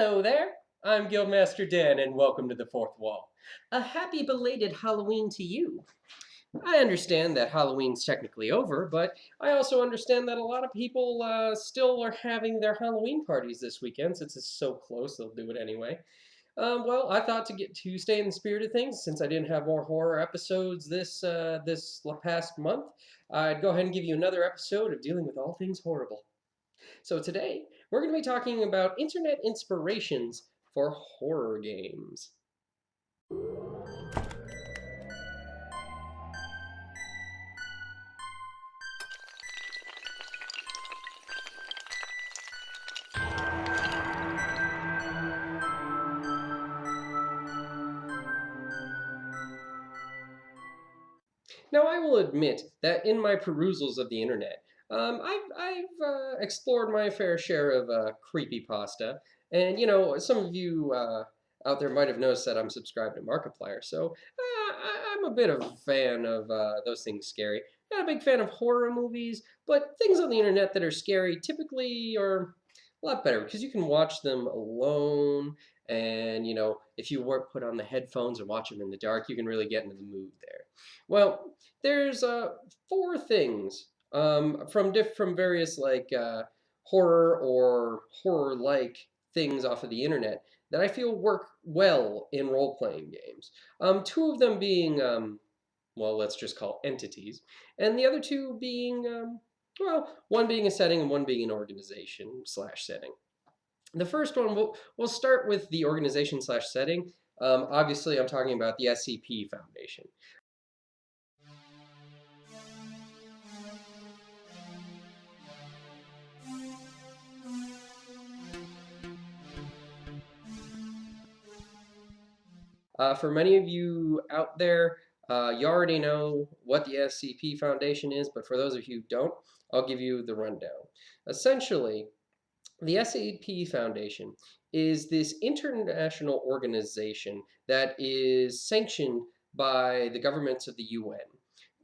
Hello there, I'm Guildmaster Dan, and welcome to the Fourth Wall. A happy belated Halloween to you. I understand that Halloween's technically over, but I also understand that a lot of people still are having their Halloween parties this weekend since it's so close, they'll do it anyway. Well, I thought to stay in the spirit of things, since I didn't have more horror episodes this past month, I'd go ahead and give you another episode of dealing with all things horrible. So today, we're going to be talking about internet inspirations for horror games. Now, I will admit that in my perusals of the internet, I've explored my fair share of creepypasta, and some of you out there might have noticed that I'm subscribed to Markiplier, so I'm a bit of a fan of those things scary. Not a big fan of horror movies, but things on the internet that are scary typically are a lot better because you can watch them alone, and if you work put on the headphones and watch them in the dark, you can really get into the mood there. Well, there's four things from various horror or horror-like things off of the internet that I feel work well in role-playing games. Two of them being well, let's just call entities, and the other two being well, one being a setting and one being an organization slash setting. The first one, we'll start with the organization slash setting. Obviously, I'm talking about the SCP Foundation. For many of you out there, you already know what the SCP Foundation is, but for those of you who don't, I'll give you the rundown. Essentially, the SCP Foundation is this international organization that is sanctioned by the governments of the UN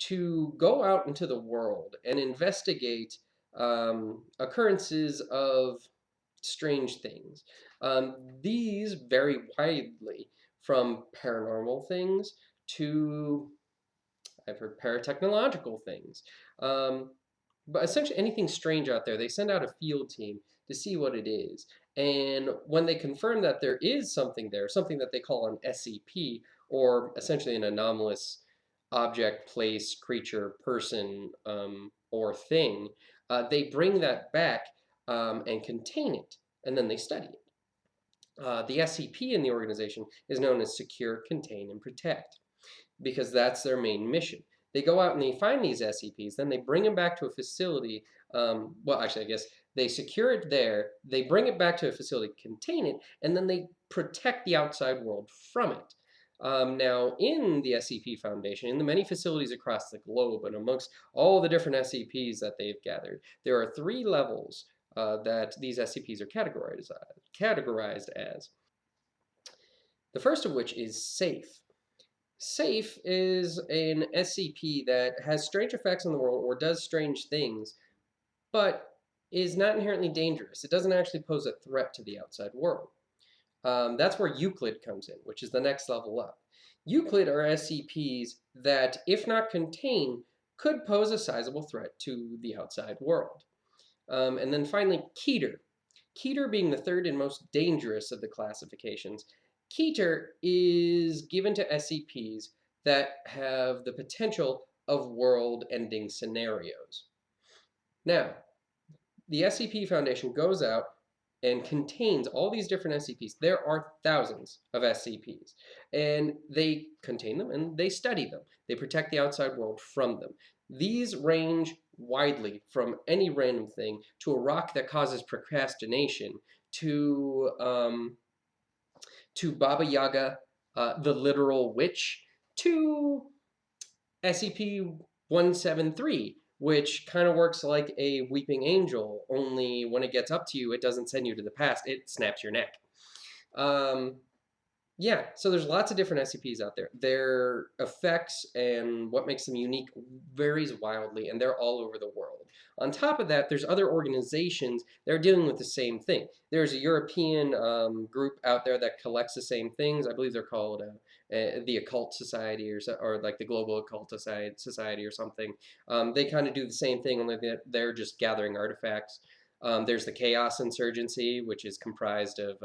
to go out into the world and investigate occurrences of strange things. These vary widely from paranormal things to, I've heard, paratechnological things. Um, but essentially anything strange out there, they send out a field team to see what it is. And when they confirm that there is something there, something that they call an SCP, or essentially an anomalous object, place, creature, person, or thing, they bring that back and contain it, and then they study it. The SCP in the organization is known as Secure, Contain, and Protect because that's their main mission. They go out and they find these SCPs, then they bring them back to a facility. Well, actually, I guess they secure it there, they bring it back to a facility, contain it, and then they protect the outside world from it. Now, in the SCP Foundation, in the many facilities across the globe, and amongst all the different SCPs that they've gathered, there are three levels that these SCPs are categorized as. The first of which is safe. Safe is an SCP that has strange effects on the world or does strange things, but is not inherently dangerous. It doesn't actually pose a threat to the outside world. That's where Euclid comes in, which is the next level up. Euclid are SCPs that, if not contained, could pose a sizable threat to the outside world. And then finally, Keter. Keter being the third and most dangerous of the classifications. Keter is given to SCPs that have the potential of world-ending scenarios. Now, the SCP Foundation goes out and contains all these different SCPs. There are thousands of SCPs, and they contain them and they study them. They protect the outside world from them. These range widely from any random thing to a rock that causes procrastination to Baba Yaga, the literal witch, to SCP-173, which kind of works like a weeping angel, only when it gets up to you, it doesn't send you to the past, it snaps your neck. Yeah, so there's lots of different SCPs out there. Their effects and what makes them unique varies wildly, and they're all over the world. On top of that, there's other organizations that are dealing with the same thing. There's a European group out there that collects the same things. I believe they're called the Occult Society or like the Global Occult Society or something. They kind of do the same thing, only they're just gathering artifacts. There's the Chaos Insurgency, which is comprised of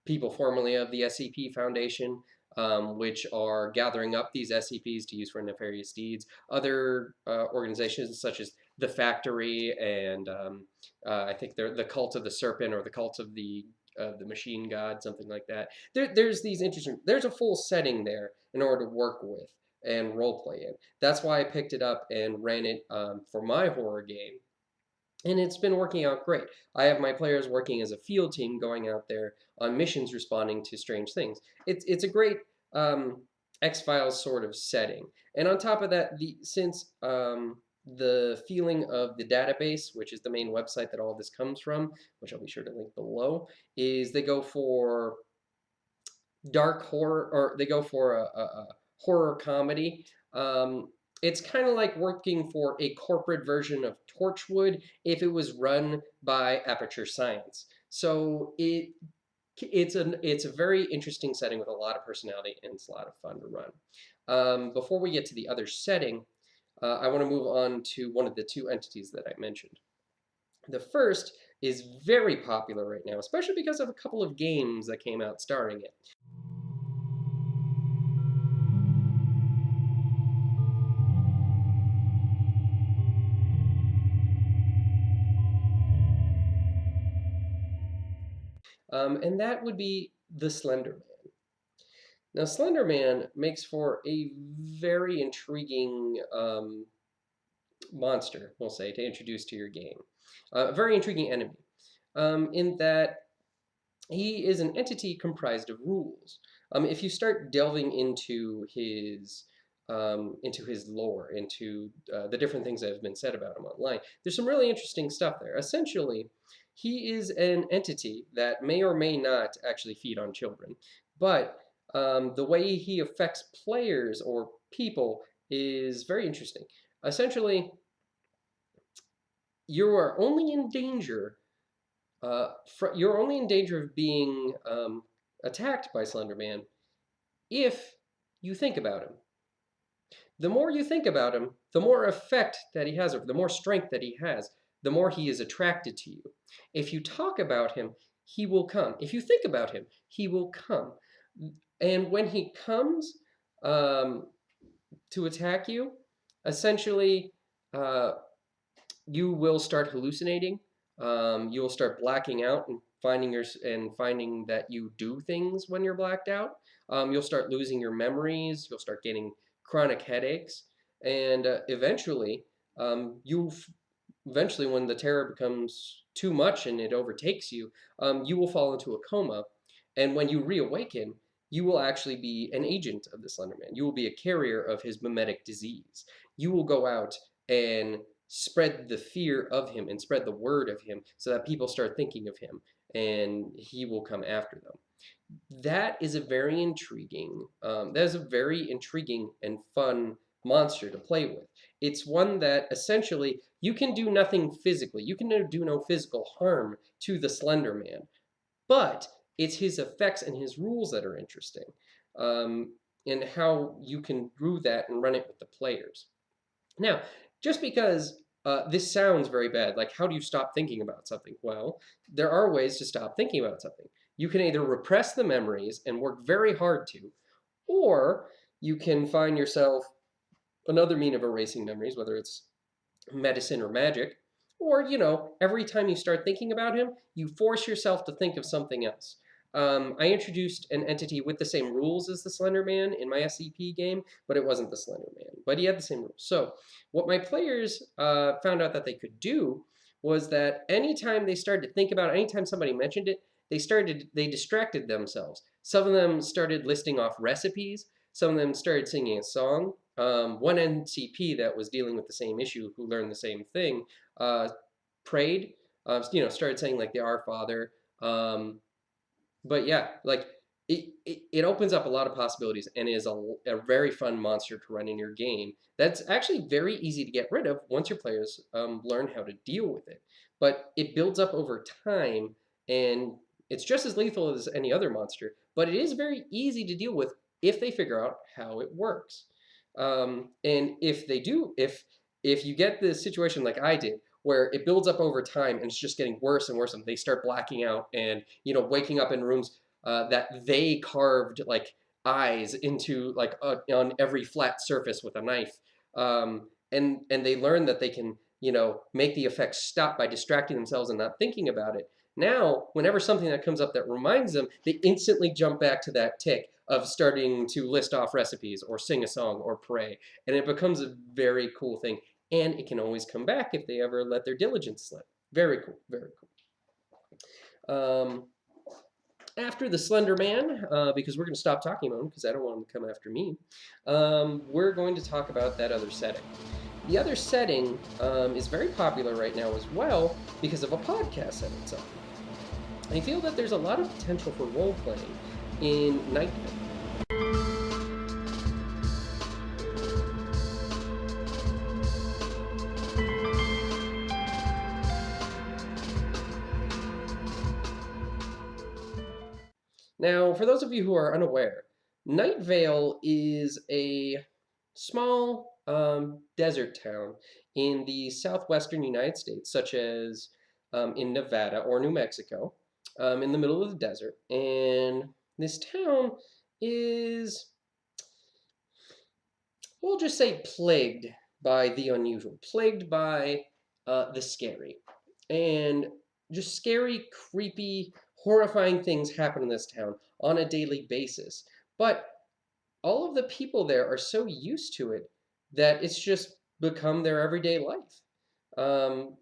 people formerly of the SCP Foundation, which are gathering up these SCPs to use for nefarious deeds. Other organizations such as the Factory and I think they're the Cult of the Serpent or the Cult of the Machine God, something like that. There's these interesting. There's a full setting there in order to work with and roleplay in. That's why I picked it up and ran it for my horror game, and it's been working out great. I have my players working as a field team going out there on missions responding to strange things. It's a great X-Files sort of setting. And on top of that, since the feeling of the database, which is the main website that all this comes from, which I'll be sure to link below, is they go for dark horror, or they go for a horror comedy. It's kind of like working for a corporate version of Torchwood if it was run by Aperture Science. So it's a very interesting setting with a lot of personality, and it's a lot of fun to run. Before we get to the other setting, I want to move on to one of the two entities that I mentioned. The first is very popular right now, especially because of a couple of games that came out starring it. And that would be the Slenderman. Now, Slenderman makes for a very intriguing monster, we'll say, to introduce to your game. A very intriguing enemy, in that he is an entity comprised of rules. If you start delving into his lore, into the different things that have been said about him online, there's some really interesting stuff there. Essentially, he is an entity that may or may not actually feed on children, but the way he affects players or people is very interesting. Essentially, you are only in danger you're only in danger of being attacked by Slenderman if you think about him. The more you think about him, the more effect that he has, or the more strength that he has, the more he is attracted to you. If you talk about him, he will come. If you think about him, he will come. And when he comes um, to attack you, essentially, uh, you will start hallucinating. You will start blacking out and finding that you do things when you're blacked out. You'll start losing your memories. You'll start getting chronic headaches, and eventually, when the terror becomes too much and it overtakes you, you will fall into a coma. And when you reawaken, you will actually be an agent of the Slenderman. You will be a carrier of his mimetic disease. You will go out and spread the fear of him and spread the word of him so that people start thinking of him and he will come after them. That is a very intriguing and fun monster to play with. It's one that essentially you can do nothing physically. You can do no physical harm to the Slender Man, but it's his effects and his rules that are interesting, um, and how you can brew that and run it with the players. Now, just because this sounds very bad, like how do you stop thinking about something? Well, there are ways to stop thinking about something. You can either repress the memories and work very hard to, or you can find yourself another mean of erasing memories, whether it's medicine or magic, or, every time you start thinking about him, you force yourself to think of something else. I introduced an entity with the same rules as the Slender Man in my SCP game, but it wasn't the Slender Man. But he had the same rules. So, what my players found out that they could do was that anytime they started to think about it, anytime somebody mentioned it, they distracted themselves. Some of them started listing off recipes. Some of them started singing a song. One NCP that was dealing with the same issue, who learned the same thing, uh, prayed. Started saying like the Our Father. But yeah, like it opens up a lot of possibilities and is a very fun monster to run in your game. That's actually very easy to get rid of once your players learn how to deal with it. But it builds up over time, and it's just as lethal as any other monster. But it is very easy to deal with if they figure out how it works. And if they do, if you get the situation like I did, where it builds up over time and it's just getting worse and worse, and they start blacking out and waking up in rooms that they carved like eyes into like on every flat surface with a knife, and they learn that they can make the effects stop by distracting themselves and not thinking about it. Now, whenever something that comes up that reminds them, they instantly jump back to that tick of starting to list off recipes or sing a song or pray, and it becomes a very cool thing. And it can always come back if they ever let their diligence slip. Very cool, very cool. After the Slender Man, because we're going to stop talking about him because I don't want him to come after me, we're going to talk about that other setting. The other setting is very popular right now as well because of a podcast that it's on. I feel that there's a lot of potential for role-playing in Night Vale. Now, for those of you who are unaware, Night Vale is a small desert town in the southwestern United States, such as in Nevada or New Mexico, in the middle of the desert. And this town is, we'll just say, plagued by the unusual, plagued by the scary. And just scary, creepy, horrifying things happen in this town on a daily basis. But all of the people there are so used to it that it's just become their everyday life.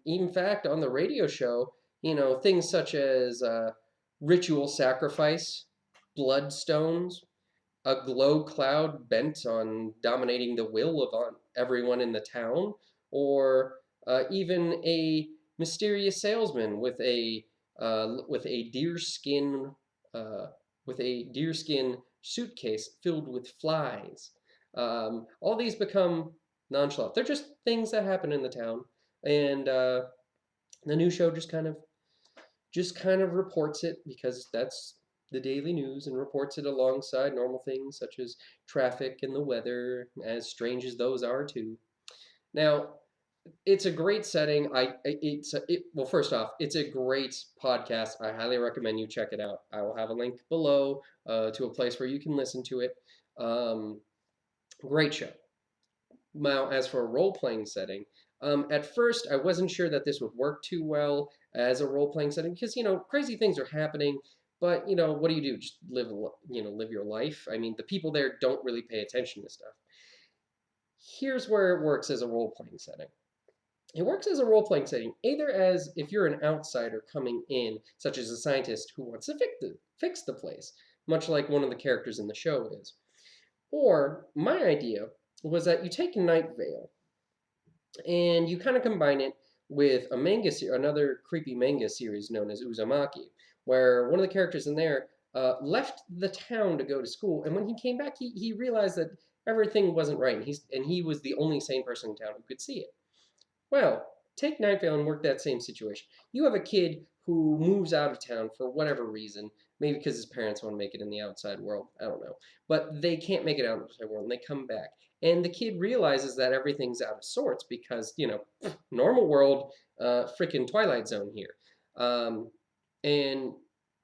In fact, on the radio show, things such as ritual sacrifice, bloodstones, a glow cloud bent on dominating the will of everyone in the town, or even a mysterious salesman with a deerskin suitcase filled with flies. All these become nonchalant. They're just things that happen in the town, and the new show just kind of reports it because that's the daily news, and reports it alongside normal things such as traffic and the weather, as strange as those are too. Now, it's a great setting. Well, first off, it's a great podcast. I highly recommend you check it out. I will have a link below to a place where you can listen to it. Great show. Now, as for a role-playing setting, at first I wasn't sure that this would work too well as a role-playing setting because crazy things are happening. But what do? Just live your life. I mean, the people there don't really pay attention to stuff. Here's where it works as a role-playing setting. It works as a role-playing setting, either as if you're an outsider coming in, such as a scientist who wants to fix the place, much like one of the characters in the show is. Or my idea was that you take Night Vale and you kind of combine it with another creepy manga series known as Uzumaki, where one of the characters in there left the town to go to school, and when he came back, he realized that everything wasn't right, and he was the only sane person in town who could see it. Well, take Night Vale and work that same situation. You have a kid who moves out of town for whatever reason, maybe because his parents want to make it in the outside world, I don't know. But they can't make it out in the outside world, and they come back. And the kid realizes that everything's out of sorts because, normal world, freaking Twilight Zone here. And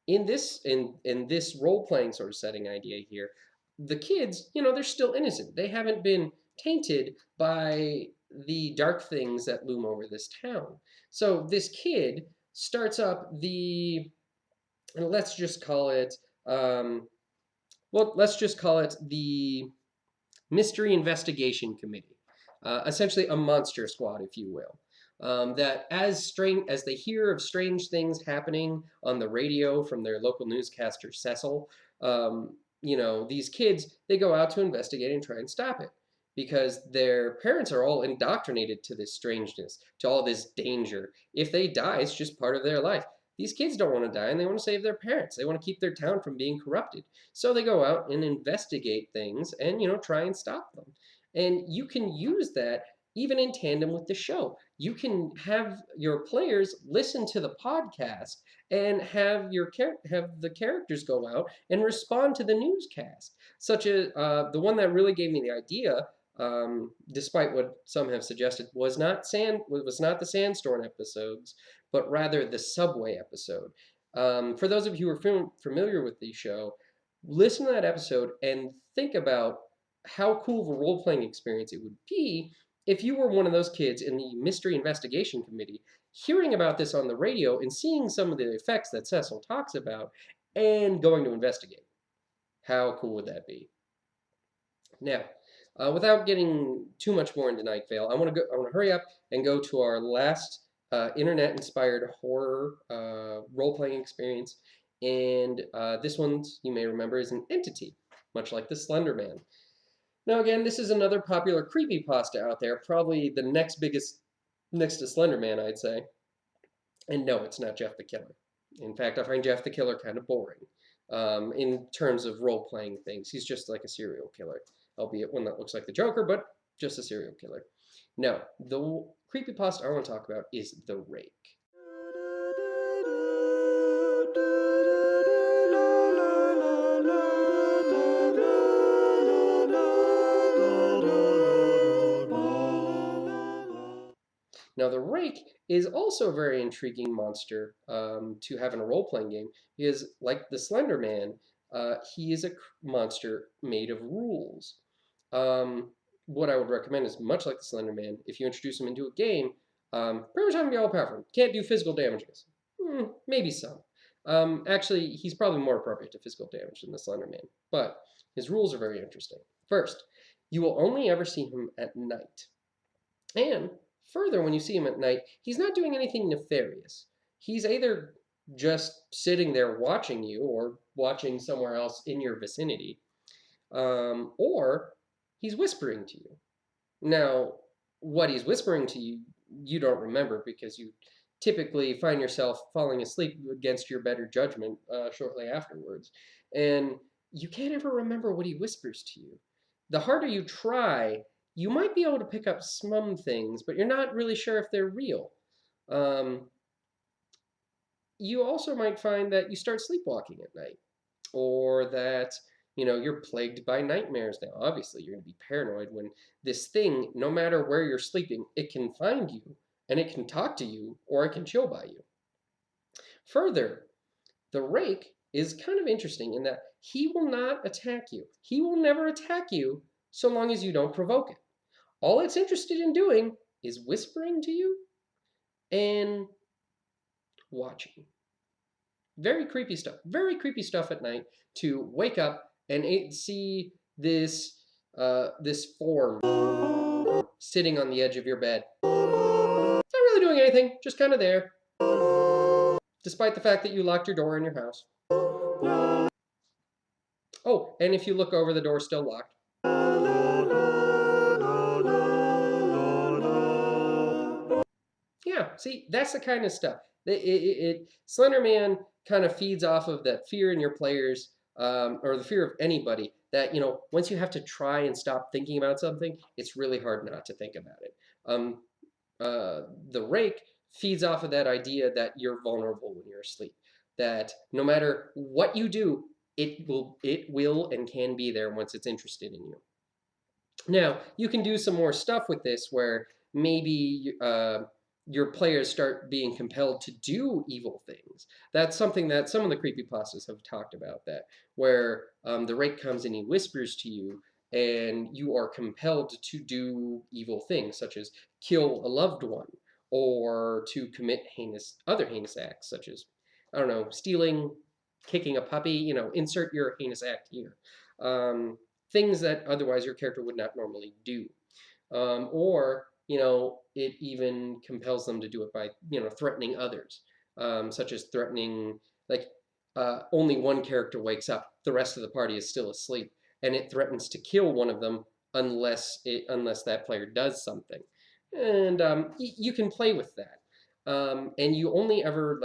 in this role-playing sort of setting idea here, the kids, they're still innocent. They haven't been tainted by the dark things that loom over this town. So this kid starts up let's just call it, the Mystery Investigation Committee, essentially a monster squad, if you will. That as they hear of strange things happening on the radio from their local newscaster Cecil, these kids, they go out to investigate and try and stop it because their parents are all indoctrinated to this strangeness, to all this danger. If they die, it's just part of their life. these kids don't want to die and they want to save their parents. They want to keep their town from being corrupted. So they go out and investigate things and, try and stop them. And you can use that even in tandem with the show. You can have your players listen to the podcast and have the characters go out and respond to the newscast. Such as the one that really gave me the idea, despite what some have suggested, was not the Sandstorm episodes, but rather the Subway episode. For those of you who are familiar with the show, listen to that episode and think about how cool of a role-playing experience it would be if you were one of those kids in the mystery investigation committee, hearing about this on the radio and seeing some of the effects that Cecil talks about and going to investigate. How cool would that be? Now, without getting too much more into Night Vale, I want to hurry up and go to our last internet-inspired horror role-playing experience, and this one, you may remember, is an entity, much like the Slenderman. Now, again, this is another popular creepypasta out there, probably the next biggest next to Slenderman, I'd say. And no, it's not Jeff the Killer. In fact, I find Jeff the Killer kind of boring in terms of role-playing things. He's just like a serial killer, albeit one that looks like the Joker, but just a serial killer. No, the creepypasta I want to talk about is the Rake. Now, the Rake is also a very intriguing monster to have in a role-playing game. Because, like the Slender Man, he is a monster made of rules. What I would recommend is, much like the Slender Man, if you introduce him into a game, pretty much have him be all-powerful. Can't do physical damages. Maybe some. Actually, he's probably more appropriate to physical damage than the Slender Man, but his rules are very interesting. First, you will only ever see him at night. And further, when you see him at night, he's not doing anything nefarious. He's either just sitting there watching you or watching somewhere else in your vicinity, or he's whispering to you. Now, what he's whispering to you, you don't remember because you typically find yourself falling asleep against your better judgment shortly afterwards. And you can't ever remember what he whispers to you. The harder you try, you might be able to pick up some things, but you're not really sure if they're real. You also might find that you start sleepwalking at night, or that you're plagued by nightmares. Now, obviously, you're going to be paranoid when this thing, no matter where you're sleeping, it can find you, and it can talk to you, or it can chill by you. Further, the Rake is kind of interesting in that he will not attack you. He will never attack you so long as you don't provoke it. All it's interested in doing is whispering to you and watching. Very creepy stuff. Very creepy stuff at night to wake up and see this form sitting on the edge of your bed. Not really doing anything, just kind of there. Despite the fact that you locked your door in your house. Oh, and if you look over, the door's still locked. Yeah, see, that's the kind of stuff. Slenderman kind of feeds off of that fear in your players, or the fear of anybody, that once you have to try and stop thinking about something, it's really hard not to think about it. The Rake feeds off of that idea that you're vulnerable when you're asleep. That no matter what you do, it will and can be there once it's interested in you. Now, you can do some more stuff with this where maybe your players start being compelled to do evil things. That's something that some of the creepypastas have talked about, that where the Rake comes and he whispers to you, and you are compelled to do evil things, such as kill a loved one, or to commit other heinous acts, such as, I don't know, stealing, kicking a puppy, insert your heinous act here. Things that otherwise your character would not normally do. Or it even compels them to do it by, threatening others, such as threatening, like, only one character wakes up, the rest of the party is still asleep, and it threatens to kill one of them unless that player does something. And you can play with that. And you only ever,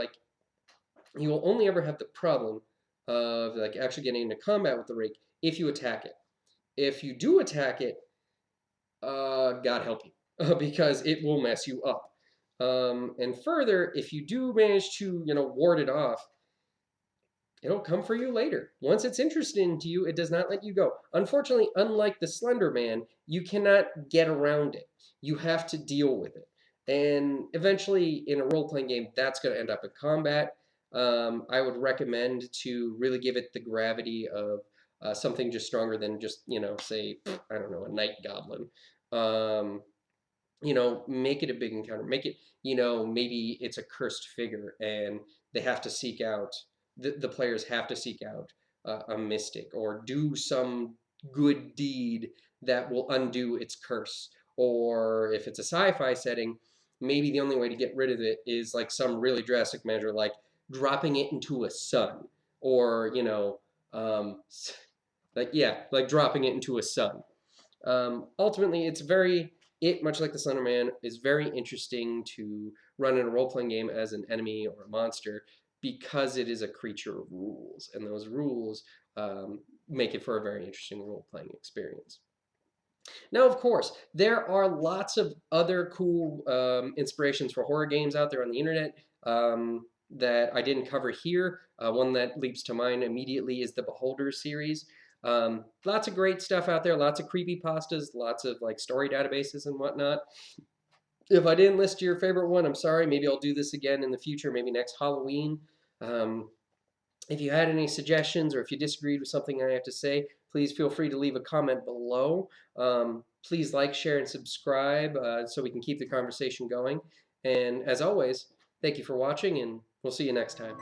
You will only ever have the problem of like actually getting into combat with the Rake if you attack it. If you do attack it, God help you, because it will mess you up. And further, if you do manage to, ward it off, it'll come for you later. Once it's interested into you, it does not let you go. Unfortunately, unlike the Slender Man, you cannot get around it. You have to deal with it. And eventually, in a role playing game, that's going to end up in combat. I would recommend to really give it the gravity of something just stronger than just, say, I don't know, a night goblin. Um, make it a big encounter. Make it, maybe it's a cursed figure and they have to seek out, the players have to seek out a mystic or do some good deed that will undo its curse. Or if it's a sci fi setting, maybe the only way to get rid of it is like some really drastic measure, like dropping it into a sun or, like dropping it into a sun. Ultimately, much like the Slenderman, is very interesting to run in a role playing game as an enemy or a monster because it is a creature of rules, and those rules make it for a very interesting role playing experience. Now, of course, there are lots of other cool inspirations for horror games out there on the internet that I didn't cover here. One that leaps to mind immediately is the Beholder series. Lots of great stuff out there, lots of creepy pastas, lots of like story databases and whatnot. If I didn't list your favorite one, I'm sorry. Maybe I'll do this again in the future, maybe next Halloween. Um, if you had any suggestions or if you disagreed with something I have to say, please feel free to leave a comment below. Please like, share, and subscribe so we can keep the conversation going. And as always, thank you for watching, and we'll see you next time.